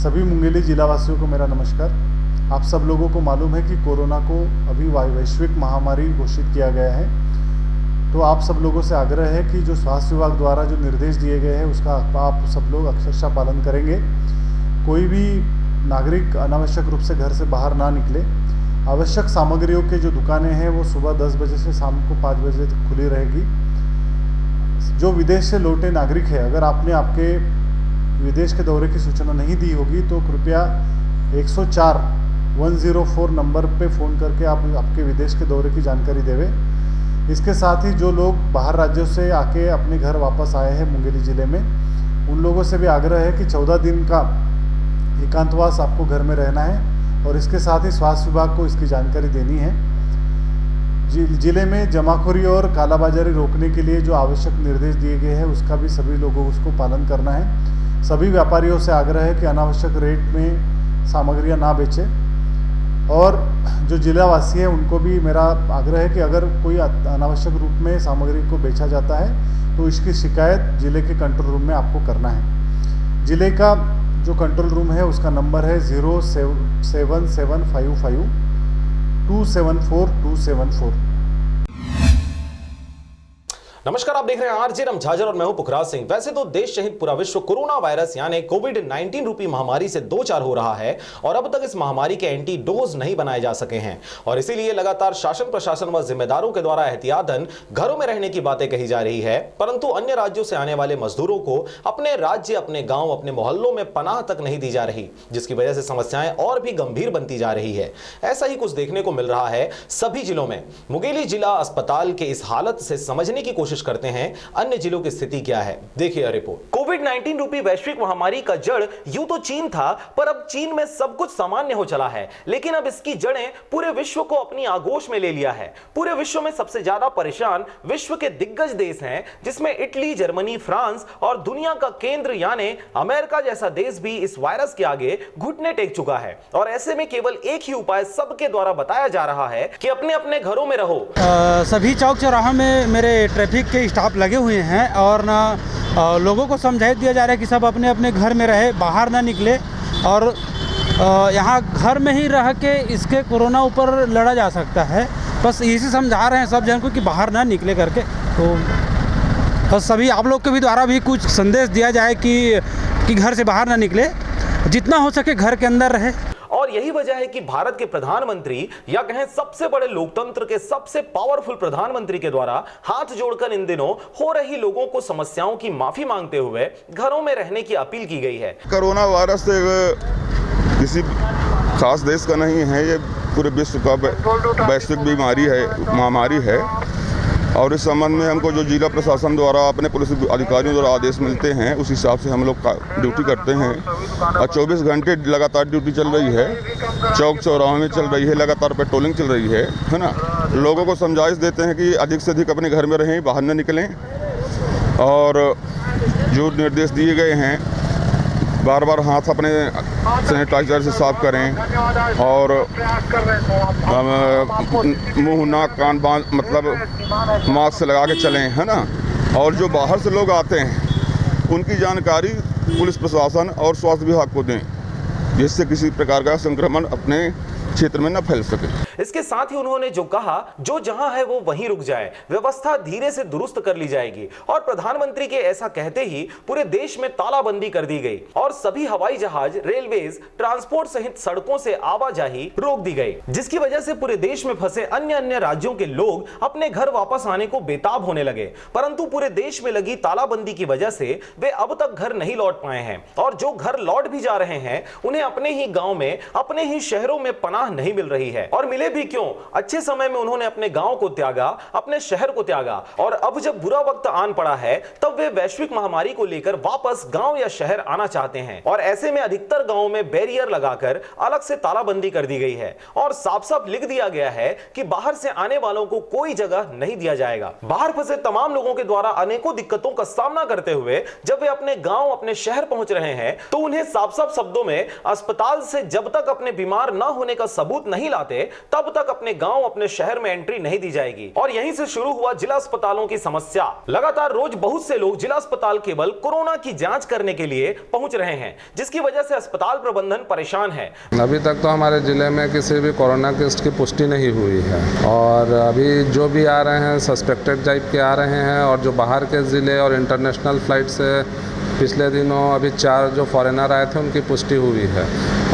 सभी मुंगेली जिलावासियों को मेरा नमस्कार। आप सब लोगों को मालूम है कि कोरोना को अभी वैश्विक महामारी घोषित किया गया है। तो आप सब लोगों से आग्रह है कि जो स्वास्थ्य विभाग द्वारा जो निर्देश दिए गए हैं उसका आप सब लोग अक्षरशः पालन करेंगे। कोई भी नागरिक अनावश्यक रूप से घर से बाहर ना निकले। आवश्यक सामग्रियों के जो दुकानें हैं वो सुबह 10 बजे से शाम को 5 बजे तक खुली रहेगी। जो विदेश से लौटे नागरिक है, अगर आपने आपके विदेश के दौरे की सूचना नहीं दी होगी तो कृपया 104 नंबर पे फ़ोन करके आप आपके विदेश के दौरे की जानकारी देवें। इसके साथ ही जो लोग बाहर राज्यों से आके अपने घर वापस आए हैं मुंगेली ज़िले में, उन लोगों से भी आग्रह है कि 14 दिन का एकांतवास आपको घर में रहना है और इसके साथ ही स्वास्थ्य विभाग को इसकी जानकारी देनी है। ज़िले में जमाखोरी और कालाबाजारी रोकने के लिए जो आवश्यक निर्देश दिए गए हैं उसका भी सभी लोगों को उसको पालन करना है। सभी व्यापारियों से आग्रह है कि अनावश्यक रेट में सामग्रियां ना बेचें और जो जिलावासी हैं उनको भी मेरा आग्रह है कि अगर कोई अनावश्यक रूप में सामग्री को बेचा जाता है तो इसकी शिकायत ज़िले के कंट्रोल रूम में आपको करना है। ज़िले का जो कंट्रोल रूम है उसका नंबर है 07755 274 नमस्कार, आप देख रहे हैं आरजे रमझाजर और मैं हूं पुखराज सिंह। वैसे तो देश सहित पूरा विश्व कोरोना वायरस यानी कोविड-19 रूपी महामारी से दो चार हो रहा है और अब तक इस महामारी के एंटी डोज नहीं बनाए जा सके हैं और इसीलिए लगातार शासन प्रशासन व जिम्मेदारों के द्वारा एहतियातन घरों में रहने की बातें कही जा रही है, परंतु अन्य राज्यों से आने वाले मजदूरों को अपने राज्य, अपने गाँव, अपने मोहल्लों में पनाह तक नहीं दी जा रही, जिसकी वजह से समस्याएं और भी गंभीर बनती जा रही है। ऐसा ही कुछ देखने को मिल रहा है सभी जिलों में। मुंगेली जिला अस्पताल के इस हालत से समझने की कोशिश करते हैं अन्य जिलों की स्थिति क्या है। देखिए रिपोर्ट। कोविड-19 रूपी वैश्विक महामारी का जड़ यूं तो चीन था, पर अब चीन में सब कुछ सामान्य हो चला है, लेकिन अब इसकी जड़ें पूरे विश्व को अपनी आगोश में ले लिया है। पूरे विश्व में सबसे ज्यादा परेशान विश्व के दिग्गज देश हैं, जिसमें इटली, जर्मनी, फ्रांस और दुनिया का केंद्र यानी अमेरिका जैसा देश भी इस वायरस के आगे घुटने टेक चुका है। और ऐसे में केवल एक ही उपाय सबके द्वारा बताया जा रहा है कि अपने अपने घरों में रहो। सभी चौक चौराहों में मेरे ट्रैफिक के स्टाफ लगे हुए हैं और ना लोगों को समझा दिया जा रहा है कि सब अपने अपने घर में रहे, बाहर ना निकले और यहाँ घर में ही रह के इसके कोरोना ऊपर लड़ा जा सकता है। बस इसी समझा रहे हैं सब जन को कि बाहर ना निकले करके। तो बस सभी आप लोग के भी द्वारा भी कुछ संदेश दिया जाए कि घर से बाहर ना निकले, जितना हो सके घर के अंदर रहे। और यही वजह है कि भारत के प्रधानमंत्री या कहें सबसे बड़े लोकतंत्र के सबसे पावरफुल प्रधानमंत्री के द्वारा हाथ जोड़कर इन दिनों हो रही लोगों को समस्याओं की माफी मांगते हुए घरों में रहने की अपील की गई है। कोरोना वायरस किसी खास देश का नहीं है, ये पूरे विश्व का वैश्विक बीमारी है, महामारी है। और इस संबंध में हमको जो जिला प्रशासन द्वारा अपने पुलिस अधिकारियों द्वारा आदेश मिलते हैं उस हिसाब से हम लोग ड्यूटी करते हैं और 24 घंटे लगातार ड्यूटी चल रही है। चौक चौराहों में चल रही है, लगातार पेट्रोलिंग चल रही है ना। लोगों को समझाइश देते हैं कि अधिक से अधिक अपने घर में रहें, बाहर न निकलें और जो निर्देश दिए गए हैं बार बार हाथ अपने सैनिटाइजर से साफ करें और मुंह, नाक, कान बांध मतलब मास्क लगा के चलें, है ना। और जो बाहर से लोग आते हैं उनकी जानकारी पुलिस प्रशासन और स्वास्थ्य विभाग को दें, जिससे किसी प्रकार का संक्रमण अपने क्षेत्र में न फैल सके। इसके साथ ही उन्होंने जो कहा, जो जहां है वो वहीं रुक जाए, व्यवस्था धीरे से दुरुस्त कर ली जाएगी। और प्रधानमंत्री के ऐसा कहते ही पूरे देश में तालाबंदी कर दी गई और सभी हवाई जहाज, रेलवेज, ट्रांसपोर्ट सहित सड़कों से आवाजाही रोक दी गई, जिसकी वजह से पूरे देश में फंसे अन्य राज्यों के लोग अपने घर वापस आने को बेताब होने लगे। परंतु पूरे देश में लगी तालाबंदी की वजह से वे अब तक घर नहीं लौट पाए हैं और जो घर लौट भी जा रहे हैं उन्हें अपने ही गाँव में, अपने ही शहरों में पनाह नहीं मिल रही है। और मिले भी क्यों, अच्छे समय में उन्होंने अपने गांव को त्यागा, अपने शहर को त्यागा और अब जब बुरा वक्त आन पड़ा है तब वे वैश्विक महामारी को लेकर वापस गांव या शहर आना चाहते हैं। और ऐसे में अधिकतर गांवों में बैरियर लगाकर अलग से तालाबंदी कर दी गई है और साफ साफ लिख दिया गया है कि बाहर से आने वालों को कोई जगह नहीं दिया जाएगा। बाहर फंसे तमाम लोगों के द्वारा अनेकों दिक्कतों का सामना करते हुए जब वे अपने गांव, अपने शहर पहुंच रहे हैं तो उन्हें साफ साफ शब्दों में अस्पताल से जब तक अपने बीमार न होने का सबूत नहीं लाते तब तक अपने गांव अपने शहर में एंट्री नहीं दी जाएगी। और यहीं से शुरू हुआ जिला अस्पतालों की समस्या। लगातार रोज बहुत से लोग जिला अस्पताल केवल कोरोना की जांच करने के लिए पहुंच रहे हैं, जिसकी वजह से अस्पताल प्रबंधन परेशान है। अभी तक तो हमारे जिले में किसी भी कोरोना केस की पुष्टि नहीं हुई है और अभी जो भी आ रहे हैं सस्पेक्टेड टाइप के आ रहे हैं और जो बाहर के ज़िले और इंटरनेशनल फ्लाइट से पिछले दिनों अभी 4 जो फॉरेनर आए थे उनकी पुष्टि हुई है।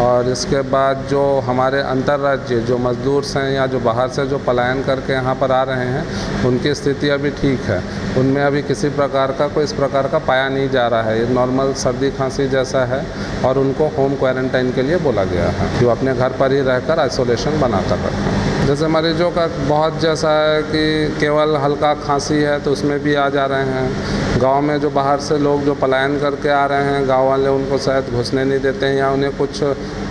और इसके बाद जो हमारे अंतर्राज्यीय जो मजदूर हैं या जो बाहर से जो पलायन करके यहाँ पर आ रहे हैं उनकी स्थिति अभी ठीक है, उनमें अभी किसी प्रकार का कोई इस प्रकार का पाया नहीं जा रहा है। ये नॉर्मल सर्दी खांसी जैसा है और उनको होम क्वारंटाइन के लिए बोला गया है कि वो अपने घर पर ही रहकर आइसोलेशन बनाकर रखें। जैसे मरीजों का बहुत जैसा है कि केवल हल्का खांसी है तो उसमें भी आ जा रहे हैं। गांव में जो बाहर से लोग जो पलायन करके आ रहे हैं गांव वाले उनको शायद घुसने नहीं देते हैं या उन्हें कुछ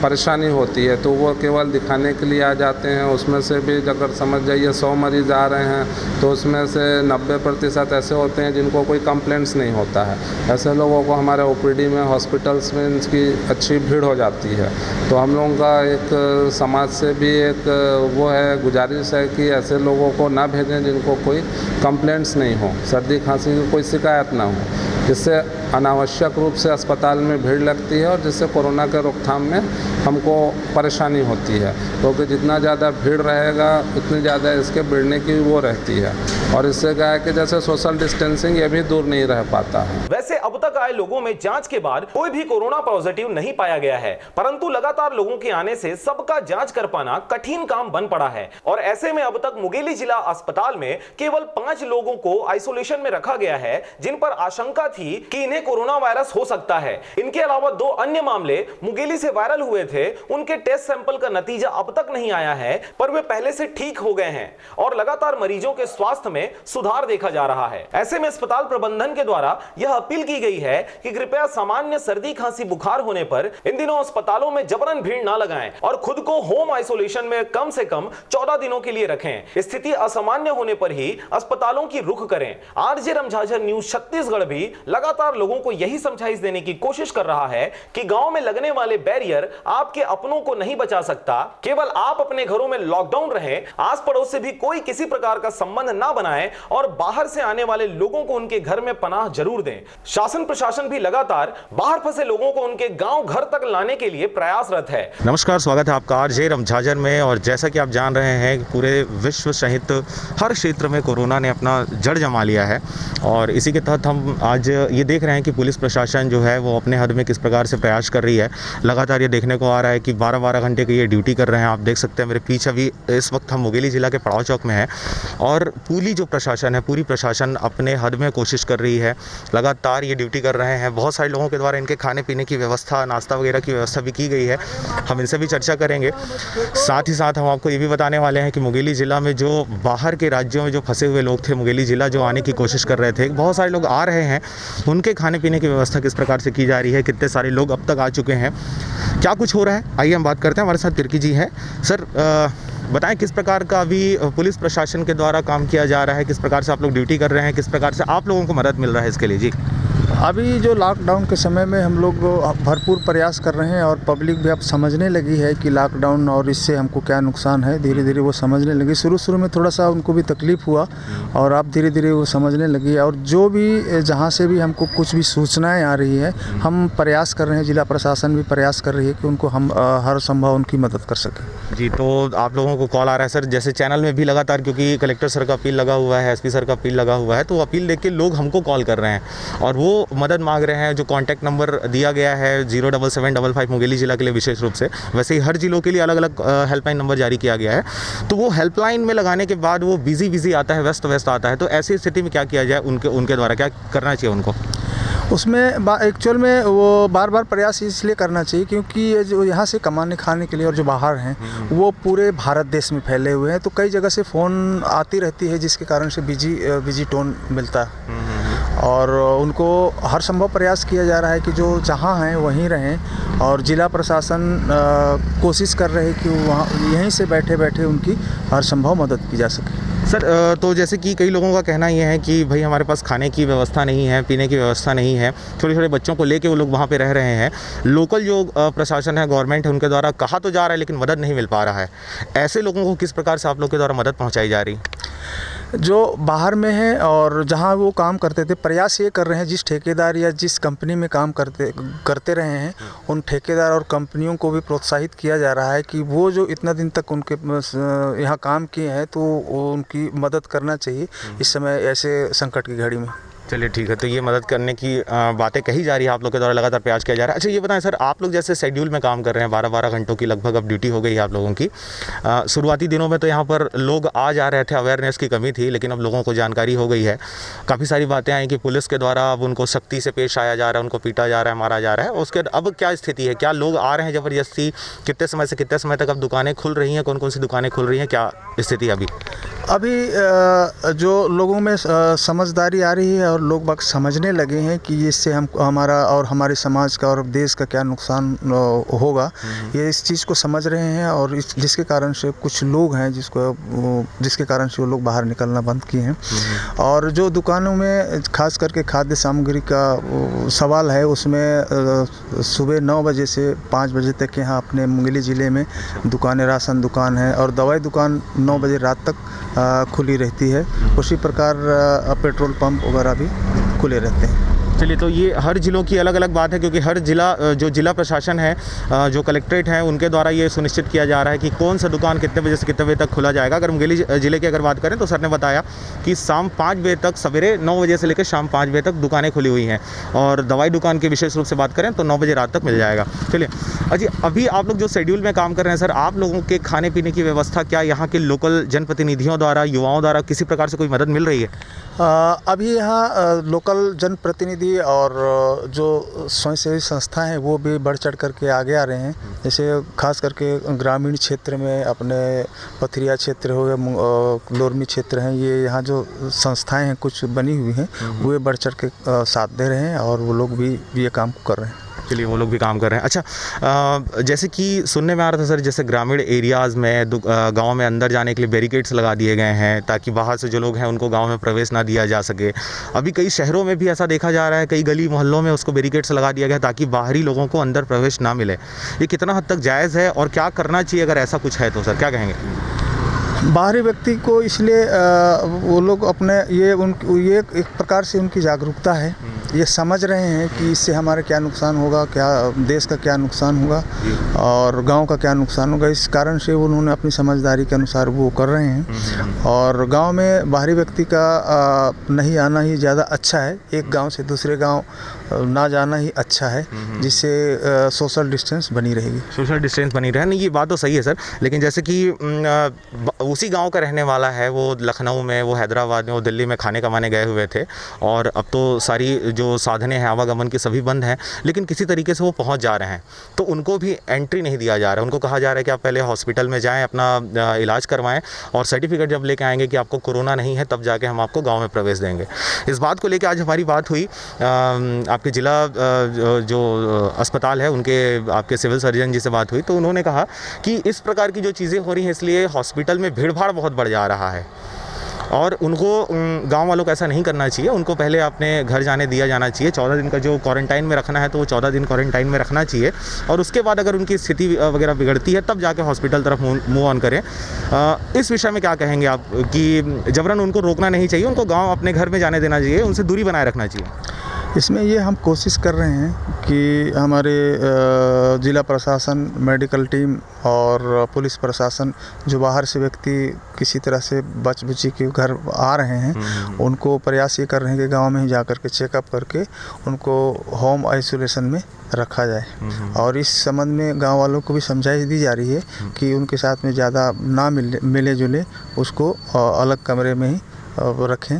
परेशानी होती है तो वो केवल दिखाने के लिए आ जाते हैं। उसमें से भी अगर समझ जाइए 100 मरीज़ आ रहे हैं तो उसमें से 90% ऐसे होते हैं जिनको कोई कंप्लेंट्स नहीं होता है। ऐसे लोगों को हमारे ओपीडी में हॉस्पिटल्स में इनकी अच्छी भीड़ हो जाती है। तो हम लोगों का एक समाज से भी एक वो है गुजारिश है कि ऐसे लोगों को ना भेजें जिनको कोई कंप्लेंट्स नहीं हो, सर्दी खांसी की कोई शिकायत ना हो, जिससे अनावश्यक रूप से अस्पताल में भीड़ लगती है और जिससे कोरोना के रोकथाम में हमको परेशानी होती है। क्योंकि जितना ज़्यादा भीड़ रहेगा उतनी ज़्यादा इसके बढ़ने की वो रहती है और इससे क्या है कि जैसे सोशल डिस्टेंसिंग ये भी दूर नहीं रह पाता है। वैसे अब तक आए लोगों में जांच के बाद कोई भी कोरोना पॉजिटिव नहीं पाया गया है, परंतु लगातार लोगों के आने से सबका जांच कर पाना कठिन काम बन पड़ा है। और ऐसे में अब तक मुंगेली जिला अस्पताल में केवल 5 लोगों को आइसोलेशन में रखा गया है जिन पर आशंका थी कि इन्हें कोरोना वायरस हो सकता है। इनके अलावा 2 अन्य मामले मुंगेली से वायरल हुए थे, उनके टेस्ट सैंपल का नतीजा अब तक नहीं आया है, पर वे पहले से ठीक हो गए हैं और लगातार मरीजों के स्वास्थ्य में सुधार देखा जा रहा है। ऐसे में अस्पताल प्रबंधन के द्वारा यह अपील की गई है कि कृपया सामान्य सर्दी खांसी बुखार होने पर इन दिनों अस्पतालों में जबरन भीड़ ना लगाएं और खुद को होम आइसोलेशन में कम से कम 14 दिनों के लिए रखें। स्थिति असामान्य होने पर ही अस्पतालों की रुख करें। आरजे रामझाझर न्यूज छत्तीसगढ़ भी लगातार लोगों को यही समझाइश देने की कोशिश कर रहा है कि गांव में लगने वाले बैरियर आपके अपनों को नहीं बचा सकता। केवल आप अपने घरों में लॉकडाउन रहें, आस पड़ोस से भी कोई किसी प्रकार का संबंध ना बनाएं और बाहर से आने वाले लोगों को उनके घर में पनाह जरूर दें। शासन प्रशासन भी लगातार बाहर फंसे लोगों को उनके गांव घर तक लाने के लिए प्रयासरत है। नमस्कार, स्वागत है आपका आरजे रामझाझर में। और जैसा कि आप जान रहे हैं पूरे विश्व सहित हर क्षेत्र में कोरोना ने अपना जड़ जमा लिया है और इसी के तहत हम आज ये देख रहे हैं कि पुलिस प्रशासन जो है वो अपने हद में किस प्रकार से प्रयास कर रही है। लगातार ये देखने को आ रहा है कि 12-12 घंटे की ये ड्यूटी कर रहे हैं। आप देख सकते हैं मेरे पीछे अभी इस वक्त हम मुंगेली जिला के पड़ाव चौक में हैं और पूरी जो प्रशासन है पूरी प्रशासन अपने हद में कोशिश कर रही है, लगातार ये ड्यूटी कर रहे हैं। बहुत सारे लोगों के द्वारा इनके खाने पीने की व्यवस्था, नाश्ता वगैरह की व्यवस्था भी की गई है, हम इनसे भी चर्चा करेंगे। साथ ही साथ हम आपको ये भी बताने वाले हैं कि मुंगेली ज़िला में जो बाहर के राज्यों में जो फंसे हुए लोग थे, मुंगेली ज़िला जो आने की कोशिश कर रहे थे, बहुत सारे लोग आ रहे हैं, उनके खाने पीने की व्यवस्था किस प्रकार से की जा रही है, कितने सारे लोग अब तक आ चुके हैं, क्या कुछ हो रहा है, आइए हम बात करते हैं। हमारे साथ तिर्की जी हैं। सर बताएं किस प्रकार का अभी पुलिस प्रशासन के द्वारा काम किया जा रहा है, किस प्रकार से आप लोग ड्यूटी कर रहे हैं, किस प्रकार से आप लोगों को मदद मिल रहा है इसके लिए? जी, अभी जो लॉकडाउन के समय में हम लोग भरपूर प्रयास कर रहे हैं और पब्लिक भी अब समझने लगी है कि लॉकडाउन और इससे हमको क्या नुकसान है। धीरे धीरे वो समझने लगी। शुरू में थोड़ा सा उनको भी तकलीफ़ हुआ और अब धीरे धीरे वो समझने लगी। और जो भी जहाँ से भी हमको कुछ भी सूचनाएं आ रही है, हम प्रयास कर रहे हैं, जिला प्रशासन भी प्रयास कर रही है कि उनको हम हर संभव उनकी मदद कर सकें। जी, तो आप लोगों को कॉल आ रहा है सर, जैसे चैनल में भी लगातार, क्योंकि कलेक्टर सर का अपील लगा हुआ है, एसपी सर का अपील लगा हुआ है, तो अपील देख के लोग हमको कॉल कर रहे हैं और वो मदद मांग रहे हैं। जो कॉन्टैक्ट नंबर दिया गया है 07755 मुंगेली जिला के लिए विशेष रूप से, वैसे ही हर जिलों के लिए अलग अलग हेल्पलाइन नंबर जारी किया गया है। तो वो हेल्पलाइन में लगाने के बाद वो बिजी आता है, व्यस्त आता है। तो ऐसी स्थिति में क्या किया जाए, उनके द्वारा क्या करना चाहिए उनको? उसमें एक्चुअल में वो बार प्रयास इसलिए करना चाहिए क्योंकि ये जो यहाँ से कमाने खाने के लिए और जो बाहर हैं वो पूरे भारत देश में फैले हुए हैं। तो कई जगह से फ़ोन आती रहती है जिसके कारण से बिजी टोन मिलता है और उनको हर संभव प्रयास किया जा रहा है कि जो जहाँ हैं वहीं रहें। और जिला प्रशासन कोशिश कर रहे हैं कि वहाँ यहीं से बैठे उनकी हर संभव मदद की जा सके। सर तो जैसे कि कई लोगों का कहना ये है कि भाई हमारे पास खाने की व्यवस्था नहीं है, पीने की व्यवस्था नहीं है, छोटे छोटे बच्चों को लेके वो लोग वहाँ पे रह रहे हैं। लोकल जो प्रशासन है, गवर्नमेंट है, उनके द्वारा कहा तो जा रहा है लेकिन मदद नहीं मिल पा रहा है। ऐसे लोगों को किस प्रकार से आप लोग के द्वारा मदद पहुँचाई जा रही? जो बाहर में है और जहाँ वो काम करते थे, प्रयास ये कर रहे हैं जिस ठेकेदार या जिस कंपनी में काम करते रहे हैं उन ठेकेदार और कंपनियों को भी प्रोत्साहित किया जा रहा है कि वो जो इतना दिन तक उनके यहाँ काम किए हैं तो उनकी मदद करना चाहिए इस समय ऐसे संकट की घड़ी में। चलिए ठीक है, तो ये मदद करने की बातें कही जा रही है, आप लोग के द्वारा लगातार प्रयास किया जा रहा है। अच्छा ये बताएं सर, आप लोग जैसे शेड्यूल में काम कर रहे हैं, 12-12 घंटों की लगभग अब ड्यूटी हो गई है आप लोगों की। शुरुआती दिनों में तो यहाँ पर लोग आ जा रहे थे, अवेयरनेस की कमी थी, लेकिन अब लोगों को जानकारी हो गई है। काफ़ी सारी बातें आई कि पुलिस के द्वारा अब उनको सख्ती से पेश आया जा रहा है, उनको पीटा जा रहा है, मारा जा रहा है। उसके अब क्या स्थिति है? क्या लोग आ रहे हैं ज़बरदस्ती? कितने समय से कितने समय तक अब दुकानें खुल रही हैं? कौन कौन सी दुकानें खुल रही हैं? क्या स्थिति है अभी जो लोगों में समझदारी आ रही है और लोग बाग समझने लगे हैं कि इससे हमारा और हमारे समाज का और देश का क्या नुकसान होगा, ये इस चीज़ को समझ रहे हैं। और जिसके कारण से कुछ लोग हैं जिसके कारण से वो लोग बाहर निकलना बंद किए हैं। और जो दुकानों में खास करके खाद्य सामग्री का सवाल है, उसमें सुबह 9 बजे से 5 बजे तक यहाँ अपने मुंगेली ज़िले में दुकानें, राशन दुकान है और दवाई दुकान 9 बजे रात तक खुली रहती है। उसी प्रकार पेट्रोल पंप वगैरह भी खुले रहते हैं। चलिए, तो ये हर ज़िलों की अलग अलग बात है, क्योंकि हर जिला प्रशासन है, जो कलेक्ट्रेट है, उनके द्वारा ये सुनिश्चित किया जा रहा है कि कौन सा दुकान कितने बजे से कितने बजे तक खुला जाएगा। अगर मुंगेली ज़िले की अगर बात करें तो सर ने बताया कि शाम 5 बजे तक, सवेरे 9 बजे से लेकर शाम 5 बजे तक दुकानें खुली हुई हैं। और दवाई दुकान की विशेष रूप से बात करें तो 9 बजे रात तक मिल जाएगा। चलिए अजी, अभी आप लोग जो शेड्यूल में काम कर रहे हैं सर, आप लोगों के खाने पीने की व्यवस्था क्या यहाँ के लोकल जनप्रतिनिधियों द्वारा, युवाओं द्वारा किसी प्रकार से कोई मदद मिल रही है? अभी यहाँ लोकल जनप्रतिनिधि और जो स्वयंसेवी संस्था हैं वो भी बढ़ चढ़ करके आगे आ रहे हैं। जैसे खास करके ग्रामीण क्षेत्र में अपने पथरिया क्षेत्र हो गया, लोरमी क्षेत्र हैं, ये यहाँ जो संस्थाएं हैं कुछ बनी हुई हैं वो बढ़ चढ़ के साथ दे रहे हैं और वो लोग भी ये काम कर रहे हैं। चलिए, वो लोग भी काम कर रहे हैं। अच्छा, जैसे कि सुनने में आ रहा था सर, जैसे ग्रामीण एरियाज़ में गांव में अंदर जाने के लिए बैरिकेड्स लगा दिए गए हैं ताकि बाहर से जो लोग हैं उनको गांव में प्रवेश ना दिया जा सके। अभी कई शहरों में भी ऐसा देखा जा रहा है, कई गली मोहल्लों में उसको बैरिकेड्स लगा दिया गया ताकि बाहरी लोगों को अंदर प्रवेश ना मिले। ये कितना हद तक जायज़ है और क्या करना चाहिए अगर ऐसा कुछ है तो सर, क्या कहेंगे? बाहरी व्यक्ति को इसलिए वो लोग अपने ये एक प्रकार से उनकी जागरूकता है, ये समझ रहे हैं कि इससे हमारा क्या नुकसान होगा, क्या देश का क्या नुकसान होगा और गांव का क्या नुकसान होगा। इस कारण से उन्होंने अपनी समझदारी के अनुसार वो कर रहे हैं। और गांव में बाहरी व्यक्ति का नहीं आना ही ज़्यादा अच्छा है, एक गांव से दूसरे गांव ना जाना ही अच्छा है, जिससे सोशल डिस्टेंस बनी रहेगी। सोशल डिस्टेंस बनी रहे, नहीं ये बात तो सही है सर, लेकिन जैसे कि उसी गांव का रहने वाला है, वो लखनऊ में, वो हैदराबाद में, वो दिल्ली में खाने कमाने गए हुए थे और अब तो सारी जो साधनें हैं आवागमन की सभी बंद हैं, लेकिन किसी तरीके से वो पहुंच जा रहे हैं, तो उनको भी एंट्री नहीं दिया जा रहा है। उनको कहा जा रहा है कि आप पहले हॉस्पिटल में जाएँ, अपना इलाज करवाएँ और सर्टिफिकेट जब लेके आएंगे कि आपको कोरोना नहीं है तब जाके हम आपको गाँव में प्रवेश देंगे। इस बात को लेकर आज हमारी बात हुई आपके ज़िला जो अस्पताल है उनके आपके सिविल सर्जन जी से बात हुई, तो उन्होंने कहा कि इस प्रकार की जो चीज़ें हो रही हैं इसलिए हॉस्पिटल में भीड़ भाड़ बहुत बढ़ जा रहा है और उनको गांव वालों को ऐसा नहीं करना चाहिए। उनको पहले अपने घर जाने दिया जाना चाहिए। 14 दिन का जो क्वारंटाइन में रखना है तो वो 14 दिन क्वारंटाइन में रखना चाहिए और उसके बाद अगर उनकी स्थिति वगैरह बिगड़ती है तब जाके हॉस्पिटल तरफ मूव ऑन करें। इस विषय में क्या कहेंगे आप कि जबरन उनको रोकना नहीं चाहिए, उनको गाँव अपने घर में जाने देना चाहिए, उनसे दूरी बनाए रखना चाहिए? इसमें ये हम कोशिश कर रहे हैं कि हमारे ज़िला प्रशासन, मेडिकल टीम और पुलिस प्रशासन जो बाहर से व्यक्ति किसी तरह से बच के घर आ रहे हैं उनको प्रयास ये कर रहे हैं कि गांव में ही जाकर के चेकअप करके उनको होम आइसोलेशन में रखा जाए। और इस संबंध में गांव वालों को भी समझाई दी जा रही है कि उनके साथ में ज़्यादा ना मिले जुले, उसको अलग कमरे में ही रखें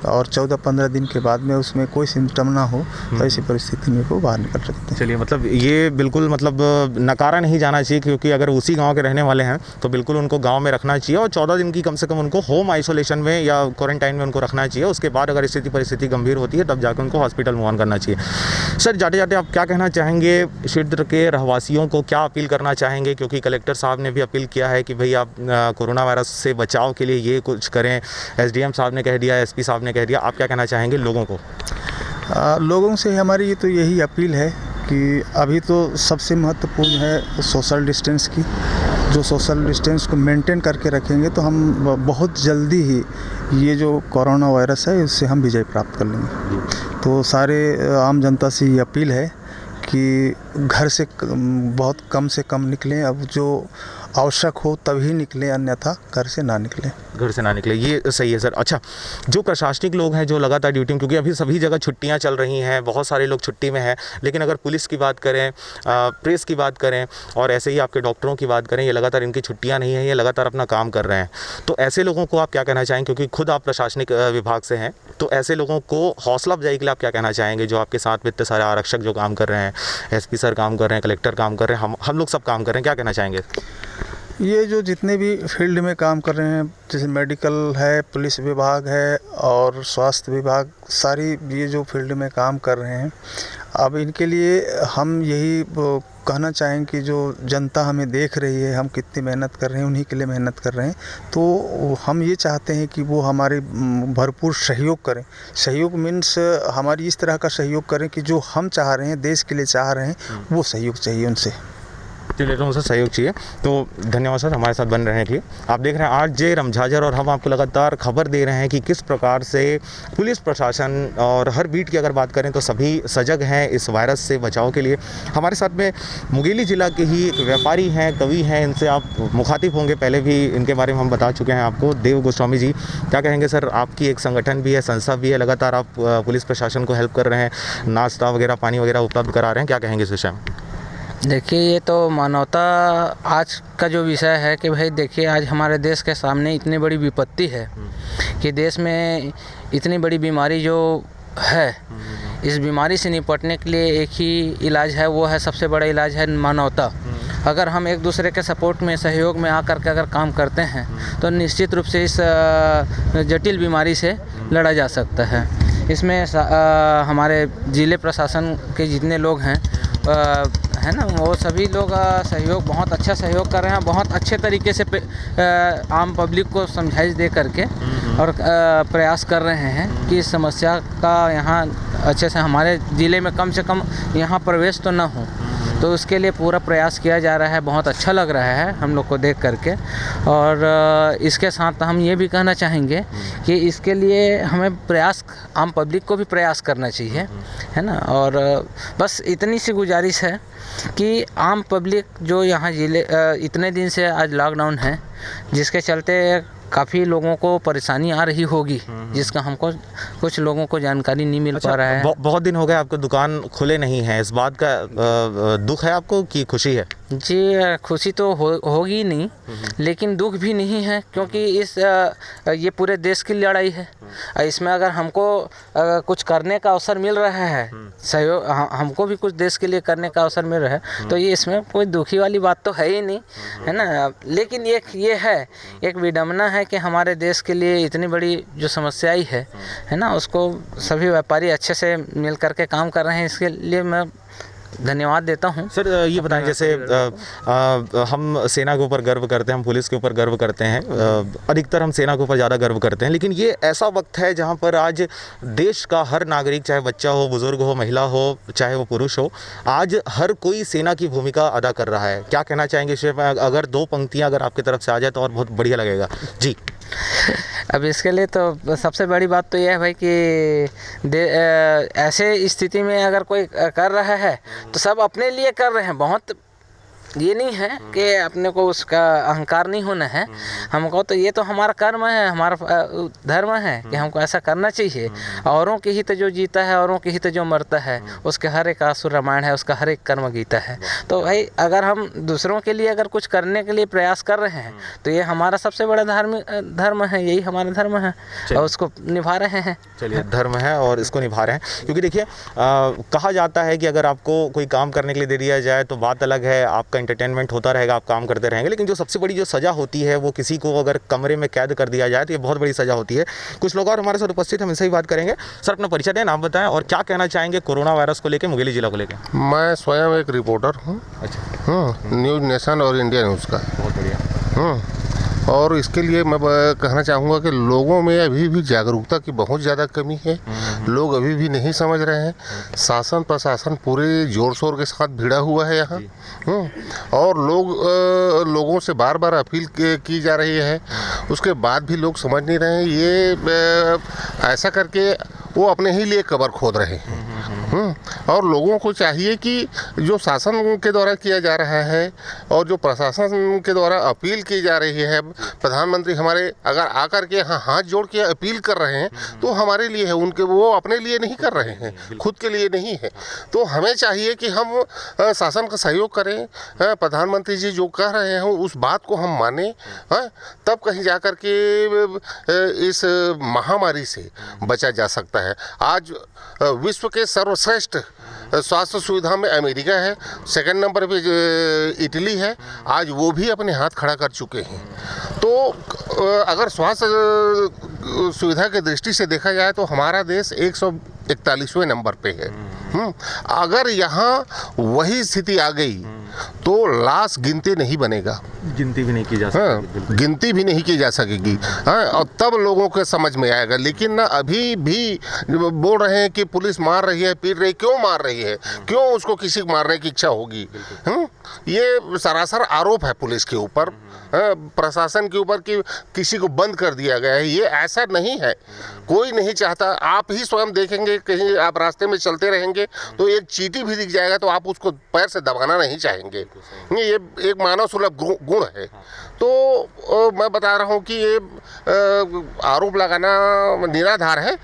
और 14-15 दिन के बाद में उसमें कोई सिम्टम ना हो तो ऐसी परिस्थिति में वो बाहर निकल सकते हैं। चलिए, मतलब ये बिल्कुल मतलब नकारा नहीं जाना चाहिए, क्योंकि अगर उसी गांव के रहने वाले हैं तो बिल्कुल उनको गांव में रखना चाहिए और 14 दिन की कम से कम उनको होम आइसोलेशन में या क्वारंटाइन में उनको रखना चाहिए। उसके बाद अगर परिस्थिति गंभीर होती है तब जाकर उनको हॉस्पिटल मूव ऑन करना चाहिए। सर जाते जाते आप क्या कहना चाहेंगे क्षेत्र के रहवासियों को, क्या अपील करना चाहेंगे, क्योंकि कलेक्टर साहब ने भी अपील किया है कि भाई आप कोरोना वायरस से बचाव के लिए ये कुछ करें, एसडीएम साहब ने कह दिया, एसपी साहब ने कह दिया, आप क्या कहना चाहेंगे लोगों को? लोगों से हमारी तो यही अपील है कि अभी तो सबसे महत्वपूर्ण है सोशल डिस्टेंस की। जो सोशल डिस्टेंस को मेंटेन करके रखेंगे तो हम बहुत जल्दी ही ये जो कोरोना वायरस है इससे हम विजय प्राप्त कर लेंगे। तो सारे आम जनता से ये अपील है कि घर से बहुत कम से कम निकलें, अब जो आवश्यक हो तभी निकलें, अन्यथा घर से ना निकलें। घर से ना निकले, ये सही है सर। अच्छा, जो प्रशासनिक लोग हैं जो लगातार ड्यूटी में, क्योंकि अभी सभी जगह छुट्टियां चल रही हैं, बहुत सारे लोग छुट्टी में हैं, लेकिन अगर पुलिस की बात करें, प्रेस की बात करें और ऐसे ही आपके डॉक्टरों की बात करें, ये लगातार इनकी छुट्टियां नहीं हैं, ये लगातार अपना काम कर रहे हैं। तो ऐसे लोगों को आप क्या कहना चाहेंगे, क्योंकि खुद आप प्रशासनिक विभाग से हैं, तो ऐसे लोगों को हौसला अफजाई के लिए आप क्या कहना चाहेंगे, जो आपके साथ इतने सारे आरक्षक जो काम कर रहे हैं, एसपी सर काम कर रहे हैं, कलेक्टर काम कर रहे हैं, हम लोग सब काम कर रहे हैं, क्या कहना चाहेंगे? ये जो जितने भी फील्ड में काम कर रहे हैं, जैसे मेडिकल है, पुलिस विभाग है और स्वास्थ्य विभाग, सारी ये जो फील्ड में काम कर रहे हैं, अब इनके लिए हम यही कहना चाहेंगे कि जो जनता हमें देख रही है, हम कितनी मेहनत कर रहे हैं, उन्हीं के लिए मेहनत कर रहे हैं, तो हम ये चाहते हैं कि वो हमारे भरपूर सहयोग करें। सहयोग मीन्स हमारी इस तरह का सहयोग करें कि जो हम चाह रहे हैं, देश के लिए चाह रहे हैं, वो सहयोग चाहिए उनसे। लेटरों से सहयोग चाहिए। तो धन्यवाद सर हमारे साथ बन रहे हैं। आप देख रहे हैं आरजे रमझाझर और हम आपको लगातार खबर दे रहे हैं कि किस प्रकार से पुलिस प्रशासन और हर बीट की अगर बात करें तो सभी सजग हैं इस वायरस से बचाव के लिए। हमारे साथ में मुंगेली जिला के ही एक व्यापारी हैं, कवि हैं, इनसे आप मुखातिब होंगे, पहले भी इनके बारे में हम बता चुके हैं आपको। देव गोस्वामी जी, क्या कहेंगे सर? आपकी एक संगठन भी है, संस्था भी है, लगातार आप पुलिस प्रशासन को हेल्प कर रहे हैं, नाश्ता वगैरह, पानी वगैरह उपलब्ध करा रहे हैं, क्या कहेंगे इस विषय में? देखिए, ये तो मानवता आज का जो विषय है कि भाई देखिए, आज हमारे देश के सामने इतनी बड़ी विपत्ति है कि देश में इतनी बड़ी बीमारी जो है, इस बीमारी से निपटने के लिए एक ही इलाज है, वो है सबसे बड़ा इलाज है मानवता। अगर हम एक दूसरे के सपोर्ट में, सहयोग में आकर के अगर काम करते हैं तो निश्चित रूप से इस जटिल बीमारी से लड़ा जा सकता है। इसमें हमारे जिले प्रशासन के जितने लोग हैं है ना, वो सभी लोग सहयोग, बहुत अच्छा सहयोग कर रहे हैं, बहुत अच्छे तरीके से आम पब्लिक को समझाइश दे करके और प्रयास कर रहे हैं कि इस समस्या का यहाँ अच्छे से हमारे ज़िले में कम से कम यहाँ प्रवेश तो ना हो। तो उसके लिए पूरा प्रयास किया जा रहा है। बहुत अच्छा लग रहा है हम लोग को देख करके। और इसके साथ हम ये भी कहना चाहेंगे कि इसके लिए हमें प्रयास, आम पब्लिक को भी प्रयास करना चाहिए, है ना। और बस इतनी सी गुजारिश है कि आम पब्लिक जो यहाँ ज़िले इतने दिन से आज लॉकडाउन है, जिसके चलते काफ़ी लोगों को परेशानी आ रही होगी, जिसका हमको कुछ लोगों को जानकारी नहीं मिल पा रहा है। बहुत दिन हो गए आपको दुकान खुले नहीं है, इस बात का दुख है आपको कि खुशी है? जी, खुशी तो होगी नहीं, लेकिन दुख भी नहीं है, क्योंकि ये पूरे देश की लड़ाई है। इसमें अगर हमको कुछ करने का अवसर मिल रहा है, सहयोग, हमको भी कुछ देश के लिए करने का अवसर मिल रहा है, तो ये इसमें कोई दुखी वाली बात तो है ही नहीं, है ना। लेकिन ये है, एक विडंबना है कि हमारे देश के लिए इतनी बड़ी जो समस्या आई है ना, उसको सभी व्यापारी अच्छे से मिल करके काम कर रहे हैं। इसके लिए मैं धन्यवाद देता हूं। सर ये बताएं, जैसे हम सेना के ऊपर गर्व करते हैं, हम पुलिस के ऊपर गर्व करते हैं, अधिकतर हम सेना के ऊपर ज़्यादा गर्व करते हैं, लेकिन ये ऐसा वक्त है जहां पर आज देश का हर नागरिक, चाहे बच्चा हो, बुजुर्ग हो, महिला हो, चाहे वो पुरुष हो, आज हर कोई सेना की भूमिका अदा कर रहा है। क्या कहना चाहेंगे इस विषय में? अगर दो पंक्तियाँ अगर आपकी तरफ से आ जाए तो और बहुत बढ़िया लगेगा जी। अब इसके लिए तो सबसे बड़ी बात तो यह है भाई कि ऐसे स्थिति में अगर कोई कर रहा है तो सब अपने लिए कर रहे हैं। बहुत ये नहीं है कि अपने को उसका अहंकार नहीं होना है। हमको तो ये तो हमारा कर्म है, हमारा धर्म है कि हमको ऐसा करना चाहिए। औरों के हित जो जीता है, औरों के हित जो मरता है, उसके हर एक आंसू रामायण है, उसका हर एक कर्म गीता है। तो भाई अगर हम दूसरों के लिए अगर कुछ करने के लिए प्रयास कर रहे हैं तो ये हमारा सबसे बड़ा धर्म है, यही हमारा धर्म है और उसको निभा रहे हैं। चलिए, धर्म है और इसको निभा रहे हैं। क्योंकि देखिए, कहा जाता है कि अगर आपको कोई काम करने के लिए दे दिया जाए तो बात अलग है, आपका एंटरटेनमेंट होता रहेगा, आप काम करते रहेंगे, लेकिन जो सबसे बड़ी जो सज़ा होती है वो किसी को अगर कमरे में कैद कर दिया जाए तो ये बहुत बड़ी सज़ा होती है। कुछ लोग और हमारे साथ उपस्थित, हम इनसे ही बात करेंगे। सर, अपना परिचय दें, नाम बताएं और क्या कहना चाहेंगे कोरोना वायरस को लेकर, मुंगेली जिला को लेकर। मैं स्वयं एक रिपोर्टर हूँ। अच्छा। न्यूज़ नेशन और इंडिया न्यूज़ का। बहुत बढ़िया। और इसके लिए मैं कहना चाहूँगा कि लोगों में अभी भी जागरूकता की बहुत ज़्यादा कमी है। लोग अभी भी नहीं समझ रहे हैं। शासन प्रशासन पूरे जोर शोर के साथ भिड़ा हुआ है यहाँ। और लोगों से बार बार अपील की जा रही है, उसके बाद भी लोग समझ नहीं रहे हैं। ये ऐसा करके वो अपने ही लिए कब्र खोद रहे हैं। और लोगों को चाहिए कि जो शासन के द्वारा किया जा रहा है और जो प्रशासन के द्वारा अपील की जा रही है, प्रधानमंत्री हमारे अगर आकर के यहाँ हाथ जोड़ के अपील कर रहे हैं तो हमारे लिए है, उनके वो अपने लिए नहीं कर रहे हैं, खुद के लिए नहीं है। तो हमें चाहिए कि हम शासन का सहयोग करें। प्रधानमंत्री जी जो कह रहे हैं उस बात को हम माने, तब कहीं जा कर के इस महामारी से बचा जा सकता है। आज विश्व के सर्वश्रेष्ठ स्वास्थ्य सुविधा में अमेरिका है, सेकंड नंबर पे इटली है, आज वो भी अपने हाथ खड़ा कर चुके हैं। तो अगर स्वास्थ्य सुविधा की दृष्टि से देखा जाए तो हमारा देश 141वें नंबर पे है। अगर यहाँ वही स्थिति आ गई तो लाश गिनती नहीं बनेगा, गिनती भी नहीं की जा सकेगी। गिनती भी नहीं की जा सकेगी। और तब लोगों के समझ में आएगा। लेकिन ना अभी भी बोल रहे हैं कि पुलिस मार रही है, पीट रही, क्यों मार रही है, क्यों उसको किसी को मारने की इच्छा होगी। ये सरासर आरोप है पुलिस के ऊपर, प्रशासन के ऊपर कि किसी को बंद कर दिया गया है। ये ऐसा नहीं है, कोई नहीं चाहता। आप ही स्वयं देखेंगे, कहीं आप रास्ते में चलते रहेंगे तो एक चींटी भी दिख जाएगा तो आप उसको पैर से दबाना नहीं चाहेंगे। ये एक मानव सुलभ गुण है। तो मैं बता रहा हूँ कि ये आरोप लगाना निराधार है।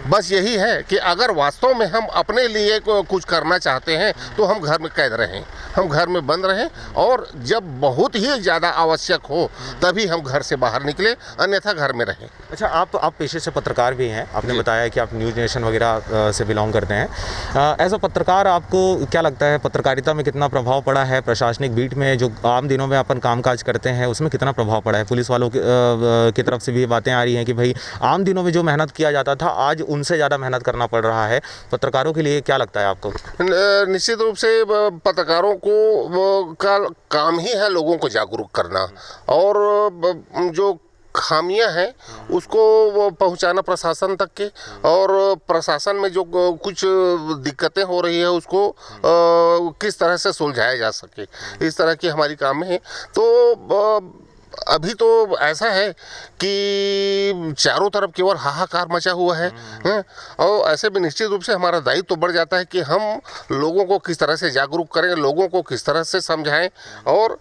बस यही है कि अगर वास्तव में हम अपने लिए कुछ करना चाहते हैं तो हम घर में कैद रहें, हम घर में बंद रहें, और जब बहुत ही ज़्यादा आवश्यक हो तभी हम घर से बाहर निकलें, अन्यथा घर में रहें। अच्छा, आप पेशे से पत्रकार भी हैं, आपने बताया कि आप न्यूज़ नेशन वगैरह से बिलोंग करते हैं। एज अ पत्रकार आपको क्या लगता है पत्रकारिता में कितना प्रभाव पड़ा है? प्रशासनिक बीट में जो आम दिनों में अपन कामकाज करते हैं उसमें कितना प्रभाव पड़ा है? पुलिस वालों की तरफ से भी बातें आ रही हैं कि भाई आम दिनों में जो मेहनत किया जाता था आज उनसे ज़्यादा मेहनत करना पड़ रहा है। पत्रकारों के लिए क्या लगता है आपको? निश्चित रूप से पत्रकारों को का काम ही है लोगों को जागरूक करना, और जो खामियां हैं उसको पहुंचाना प्रशासन तक के, और प्रशासन में जो कुछ दिक्कतें हो रही है उसको किस तरह से सुलझाया जा सके, इस तरह की हमारी काम है। तो अभी तो ऐसा है कि चारों तरफ केवल हाहाकार मचा हुआ है। और ऐसे में निश्चित रूप से हमारा दायित्व तो बढ़ जाता है कि हम लोगों को किस तरह से जागरूक करें, लोगों को किस तरह से समझाएं, और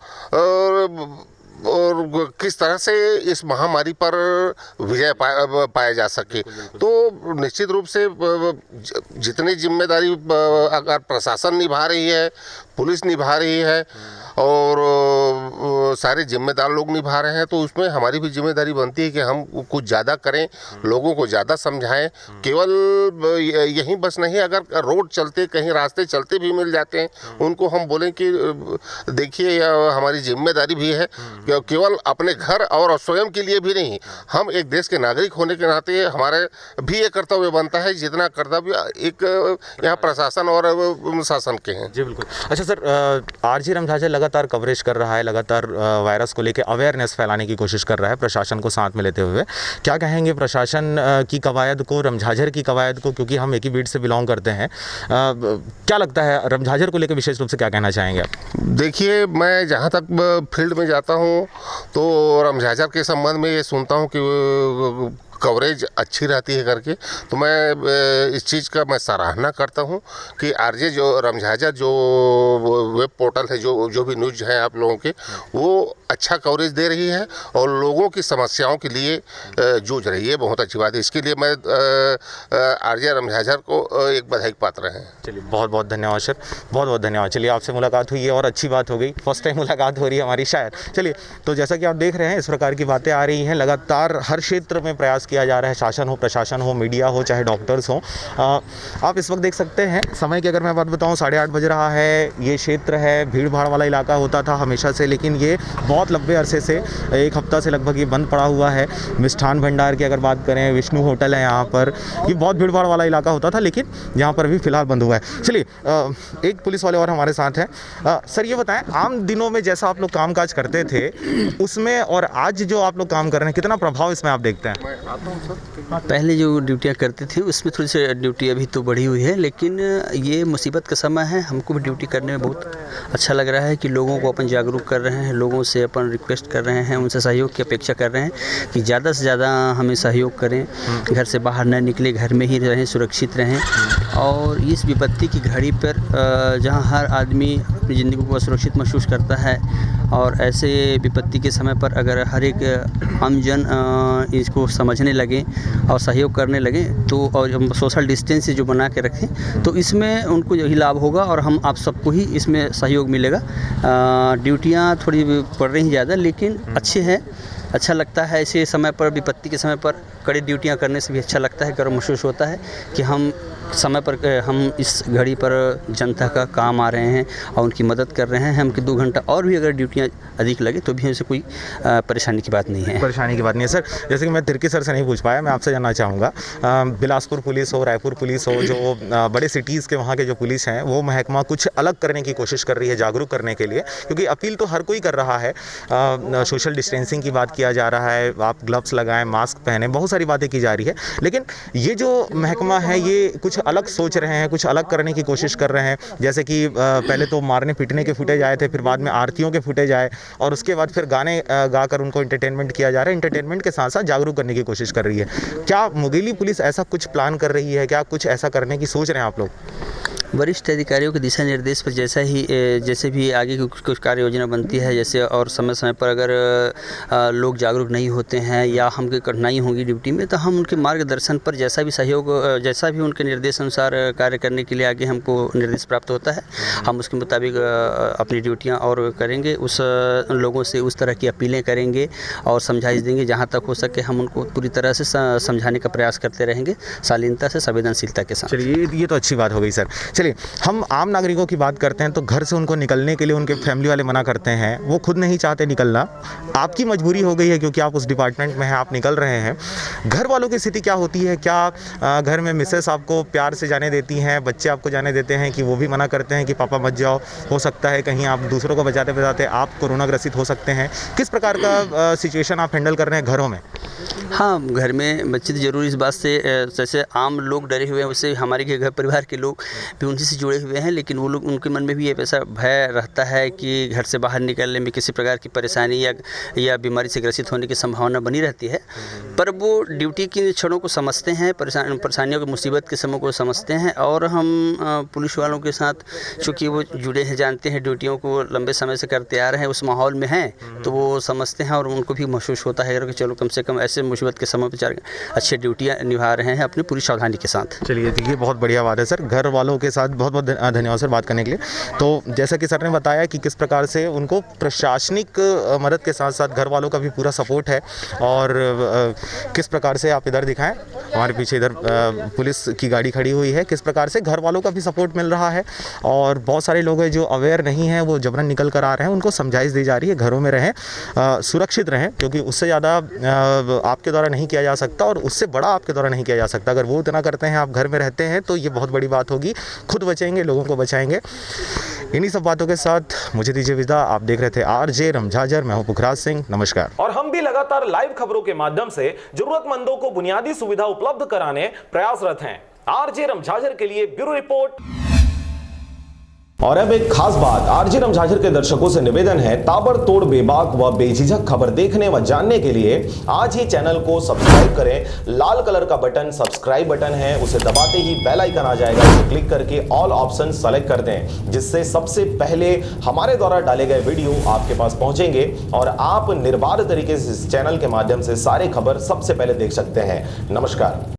किस तरह से इस महामारी पर विजय पाया जा सके। तो निश्चित रूप से जितनी जिम्मेदारी अगर प्रशासन निभा रही है, पुलिस निभा रही है, और सारे जिम्मेदार लोग निभा रहे हैं, तो उसमें हमारी भी जिम्मेदारी बनती है कि हम कुछ ज़्यादा करें, लोगों को ज़्यादा समझाएं। केवल यहीं बस नहीं, अगर रोड चलते कहीं रास्ते चलते भी मिल जाते हैं उनको हम बोलें कि देखिए हमारी जिम्मेदारी भी है, केवल अपने घर और स्वयं के लिए भी नहीं, हम एक देश के नागरिक होने के नाते हमारे भी ये कर्तव्य बनता है जितना कर्तव्य एक यहाँ प्रशासन और शासन के हैं। जी बिल्कुल। अच्छा सर, आरजे रमझाझर लगातार कवरेज कर रहा है, लगातार वायरस को लेकर अवेयरनेस फैलाने की कोशिश कर रहा है प्रशासन को साथ में लेते हुए। क्या कहेंगे प्रशासन की कवायद को, रमझाझर की कवायद को, क्योंकि हम एक ही बीट से बिलोंग करते हैं। क्या लगता है रमझाझर को लेकर विशेष रूप से क्या कहना चाहेंगे आप? देखिए, मैं जहाँ तक फील्ड में जाता हूँ तो रमझाझर के संबंध में ये सुनता हूँ कि कवरेज अच्छी रहती है करके, तो मैं इस चीज़ का मैं सराहना करता हूँ कि आरजे जो रमझाझर जो वेब पोर्टल है, जो भी न्यूज़ है आप लोगों के, वो अच्छा कवरेज दे रही है और लोगों की समस्याओं के लिए जूझ रही है। बहुत अच्छी बात है, इसके लिए मैं आरजे रमझाझर को एक बधाई पात्र हैं। चलिए, बहुत बहुत धन्यवाद सर, बहुत बहुत धन्यवाद। चलिए, आपसे मुलाकात हुई है और अच्छी बात हो गई, फर्स्ट टाइम मुलाकात हो रही है हमारी शायद। चलिए, तो जैसा कि आप देख रहे हैं इस प्रकार की बातें आ रही हैं, लगातार हर क्षेत्र में प्रयास किया जा रहा है, शासन हो, प्रशासन हो, मीडिया हो, चाहे डॉक्टर्स हो। आप इस वक्त देख सकते हैं समय की अगर मैं बात बताऊं 8:30 बज रहा है। ये क्षेत्र है भीड़ भाड़ वाला इलाका होता था हमेशा से, लेकिन ये बहुत लंबे अरसे से 1 हफ्ता से लगभग ये बंद पड़ा हुआ है। मिष्ठान भंडार की अगर बात करें, विष्णु होटल है यहाँ पर, ये बहुत भीड़ भाड़ वाला इलाका होता था, लेकिन यहाँ पर भी फिलहाल बंद हुआ है। चलिए एक पुलिस वाले और हमारे साथ हैं। सर ये बताएं, आम दिनों में जैसा आप लोग कामकाज करते थे उसमें और आज जो आप लोग काम कर रहे हैं, कितना प्रभाव इसमें आप देखते हैं? पहले जो ड्यूटियाँ करते थे उसमें थोड़ी सी ड्यूटी अभी तो बढ़ी हुई है, लेकिन ये मुसीबत का समय है। हमको भी ड्यूटी करने में बहुत अच्छा लग रहा है कि लोगों को अपन जागरूक कर रहे हैं, लोगों से अपन रिक्वेस्ट कर रहे हैं, उनसे सहयोग की अपेक्षा कर रहे हैं कि ज़्यादा से ज़्यादा हमें सहयोग करें, घर से बाहर न निकले, घर में ही रहें, सुरक्षित रहें। और इस विपत्ति की घड़ी पर जहां हर आदमी अपनी ज़िंदगी को सुरक्षित महसूस करता है, और ऐसे विपत्ति के समय पर अगर हर एक आमजन इसको समझने लगे और सहयोग करने लगे तो, और सोशल डिस्टेंस जो बना के रखें, तो इसमें उनको यही लाभ होगा और हम आप सबको ही इसमें सहयोग मिलेगा। ड्यूटियाँ थोड़ी पड़ रही ज़्यादा, लेकिन अच्छे हैं, अच्छा लगता है। ऐसे समय पर, विपत्ति के समय पर कड़ी ड्यूटियाँ करने से भी अच्छा लगता है, गर्व महसूस होता है कि हम समय पर, हम इस घड़ी पर जनता का काम आ रहे हैं और उनकी मदद कर रहे हैं। हमको 2 घंटा और भी अगर ड्यूटियाँ अधिक लगे तो भी ऐसे कोई परेशानी की बात नहीं है। परेशानी की बात नहीं है सर। जैसे कि मैं तिर्की सर से नहीं पूछ पाया, मैं आपसे जानना चाहूँगा, बिलासपुर पुलिस हो, रायपुर पुलिस हो, जो बड़े सिटीज़ के वहाँ के जो पुलिस हैं, वो महकमा कुछ अलग करने की कोशिश कर रही है जागरूक करने के लिए, क्योंकि अपील तो हर कोई कर रहा है। सोशल डिस्टेंसिंग की बात किया जा रहा है, आप ग्लव्स लगाएं, मास्क पहने, बहुत सारी बातें की जा रही है, लेकिन ये जो महकमा है ये कुछ अलग सोच रहे हैं, कुछ अलग करने की कोशिश कर रहे हैं। जैसे कि पहले तो मारने पीटने के फुटेज आए थे, फिर बाद में आरतियों के फुटेज आए, और उसके बाद फिर गाने गाकर उनको एंटरटेनमेंट किया जा रहा है। एंटरटेनमेंट के साथ साथ जागरूक करने की कोशिश कर रही है। क्या मुंगेली पुलिस ऐसा कुछ प्लान कर रही है? क्या कुछ ऐसा करने की सोच रहे हैं आप लोग? वरिष्ठ अधिकारियों के दिशा निर्देश पर जैसे भी आगे की कुछ कार्य योजना बनती है, जैसे और समय समय पर अगर लोग जागरूक नहीं होते हैं या हमको कठिनाई होगी ड्यूटी में, तो हम उनके मार्गदर्शन पर जैसा भी सहयोग, जैसा भी उनके निर्देश अनुसार कार्य करने के लिए आगे हमको निर्देश प्राप्त होता है, हम उसके मुताबिक अपनी ड्यूटियाँ और करेंगे। उस लोगों से उस तरह की अपीलें करेंगे और समझाइश देंगे, जहाँ तक हो सके हम उनको पूरी तरह से समझाने का प्रयास करते रहेंगे, शालीनता से, संवेदनशीलता के साथ। चलिए ये तो अच्छी बात हो गई सर। चलिए हम आम नागरिकों की बात करते हैं, तो घर से उनको निकलने के लिए उनके फैमिली वाले मना करते हैं, वो खुद नहीं चाहते निकलना, आपकी मजबूरी हो गई है क्योंकि आप उस डिपार्टमेंट में हैं, आप निकल रहे हैं। घर वालों की स्थिति क्या होती है? क्या घर में मिसेस आपको प्यार से जाने देती हैं, बच्चे आपको जाने देते हैं, कि वो भी मना करते हैं कि पापा मत जाओ, हो सकता है कहीं आप दूसरों को बचाते बचाते आप कोरोना ग्रसित हो सकते हैं? किस प्रकार का सिचुएशन आप हैंडल कर रहे हैं घरों में? हाँ, घर में बच्चे तो ज़रूर इस बात से, जैसे आम लोग डरे हुए हैं, उससे हमारे घर परिवार के लोग भी उनसे से जुड़े हुए हैं, लेकिन वो लोग, उनके मन में भी एक ऐसा भय रहता है कि घर से बाहर निकलने में किसी प्रकार की परेशानी या बीमारी से ग्रसित होने की संभावना बनी रहती है। पर वो ड्यूटी की क्षणों को समझते हैं, परेशानियों की मुसीबत के समय को समझते हैं, और हम पुलिस वालों के साथ चूँकि वो जुड़े हैं, जानते हैं, ड्यूटियों को लंबे समय से करते आ रहे हैं, उस माहौल में हैं, तो वो समझते हैं और उनको भी महसूस होता है कि चलो कम से कम ऐसे मुसीबत के समय पर अच्छी ड्यूटियाँ निभा रहे हैं अपनी पूरी सावधानी के साथ। चलिए ये बहुत बढ़िया बात है सर। घर वालों के साथ बहुत बहुत धन्यवाद सर बात करने के लिए। तो जैसा कि सर ने बताया कि किस प्रकार से उनको प्रशासनिक मदद के साथ साथ घर वालों का भी पूरा सपोर्ट है, और किस प्रकार से आप इधर दिखाएं, हमारे पीछे इधर पुलिस की गाड़ी खड़ी हुई है, किस प्रकार से घर वालों का भी सपोर्ट मिल रहा है, और बहुत सारे लोग हैं जो अवेयर नहीं हैं, वो जबरन निकल कर आ रहे हैं, उनको समझाइश दी जा रही है घरों में रहें, सुरक्षित रहें, क्योंकि उससे ज़्यादा आपके द्वारा नहीं किया जा सकता और उससे बड़ा आपके द्वारा नहीं किया जा सकता। अगर वो इतना करते हैं, आप घर में रहते हैं, तो ये बहुत बड़ी बात होगी। खुद बचेंगे, लोगों को बचाएंगे। इन्हीं सब बातों के साथ मुझे दीजिए विदा। आप देख रहे थे आरजे रमझाझर, मैं हूं पुखराज सिंह। नमस्कार। और हम भी लगातार लाइव खबरों के माध्यम से जरूरतमंदों को बुनियादी सुविधा उपलब्ध कराने प्रयासरत हैं। आरजे रमझाझर के लिए ब्यूरो रिपोर्ट। और अब एक खास बात, आरजे रमझाझर के दर्शकों से निवेदन है, ताबड़तोड़ बेबाक व बेझिझक खबर देखने व जानने के लिए आज ही चैनल को सब्सक्राइब करें। लाल कलर का बटन सब्सक्राइब बटन है, उसे दबाते ही बेल आइकन आ जाएगा, उसे क्लिक करके ऑल ऑप्शन सेलेक्ट कर दें, जिससे सबसे पहले हमारे द्वारा डाले गए वीडियो आपके पास पहुंचेंगे और आप निर्बाध तरीके से इस चैनल के माध्यम से सारे खबर सबसे पहले देख सकते हैं। नमस्कार।